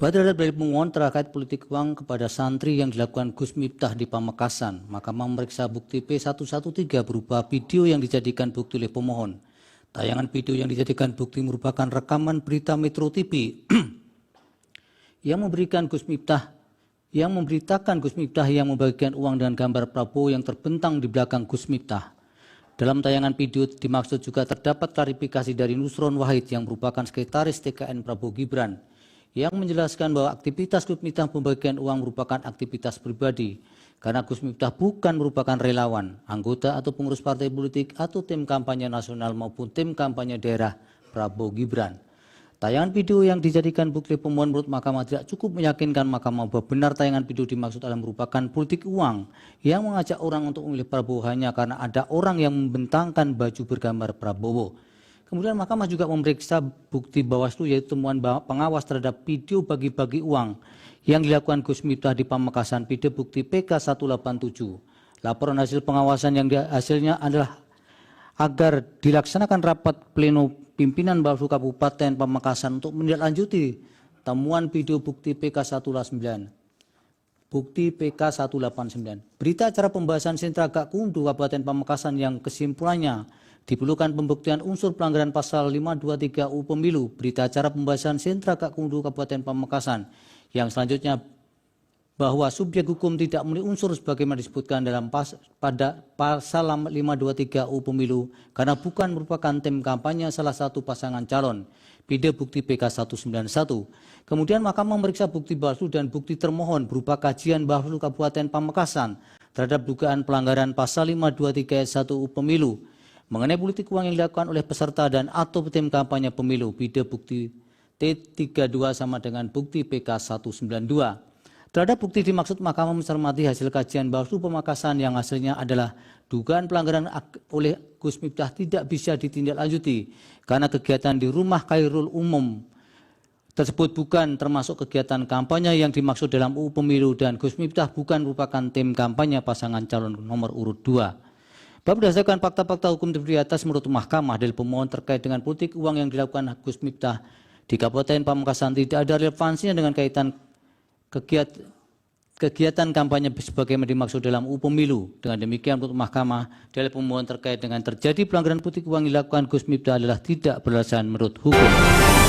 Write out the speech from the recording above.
Terhadap dalil pemohon terkait politik uang kepada santri yang dilakukan Gus Miftah di Pamekasan, Mahkamah memeriksa bukti P113 berupa video yang dijadikan bukti oleh pemohon. Tayangan video yang dijadikan bukti merupakan rekaman berita Metro TV yang memberitakan Gus Miftah yang membagikan uang dengan gambar Prabowo yang terbentang di belakang Gus Miftah. Dalam tayangan video dimaksud juga terdapat klarifikasi dari Nusron Wahid yang merupakan sekretaris TKN Prabowo Gibran yang menjelaskan bahwa aktivitas Gus Miftah membagikan uang merupakan aktivitas pribadi karena Gus Miftah bukan merupakan relawan, anggota atau pengurus partai politik atau tim kampanye nasional maupun tim kampanye daerah Prabowo Gibran. Tayangan video yang dijadikan bukti pemohon menurut Mahkamah tidak cukup meyakinkan Mahkamah bahwa benar tayangan video dimaksud adalah merupakan politik uang yang mengajak orang untuk memilih Prabowo hanya karena ada orang yang membentangkan baju bergambar Prabowo. Kemudian Mahkamah juga memeriksa bukti Bawaslu yaitu temuan pengawas terhadap video bagi-bagi uang yang dilakukan Gus Miftah di Pamekasan, video bukti PK187. Laporan hasil pengawasan yang hasilnya adalah agar dilaksanakan rapat pleno pimpinan Bawaslu Kabupaten Pamekasan untuk menindaklanjuti temuan video bukti PK189. Bukti PK189. Berita acara pembahasan sentra Gakumdu Kabupaten Pamekasan yang kesimpulannya diperlukan pembuktian unsur pelanggaran pasal 523 UU Pemilu. Berita acara pembahasan sentra Gakumdu Kabupaten Pamekasan yang selanjutnya bahwa subjek hukum tidak memenuhi unsur sebagaimana disebutkan dalam pada pasal 523 UU Pemilu karena bukan merupakan tim kampanye salah satu pasangan calon. Video bukti PK191. Kemudian Mahkamah memeriksa bukti Bawaslu dan bukti termohon berupa kajian Bawaslu Kabupaten Pamekasan terhadap dugaan pelanggaran pasal 523 ayat 1 UU Pemilu mengenai politik uang yang dilakukan oleh peserta dan atau tim kampanye pemilu. Video bukti T32 sama dengan bukti PK192. Terhadap bukti dimaksud Mahkamah mencermati hasil kajian Bawaslu Pamekasan yang hasilnya adalah dugaan pelanggaran oleh Gus Miftah tidak bisa ditindaklanjuti karena kegiatan di rumah Khairul Umum tersebut bukan termasuk kegiatan kampanye yang dimaksud dalam UU Pemilu dan Gus Miftah bukan merupakan tim kampanye pasangan calon nomor urut 2. Berdasarkan fakta-fakta hukum di atas menurut Mahkamah dalil pemohon terkait dengan politik uang yang dilakukan Gus Miftah di Kabupaten Pamekasan tidak ada relevansinya dengan kaitan kegiatan kampanye sebagaimana dimaksud dalam UU Pemilu. Dengan demikian menurut Mahkamah dalil pemohon terkait dengan terjadi pelanggaran politik uang yang dilakukan Gus Miftah adalah tidak beralasan menurut hukum.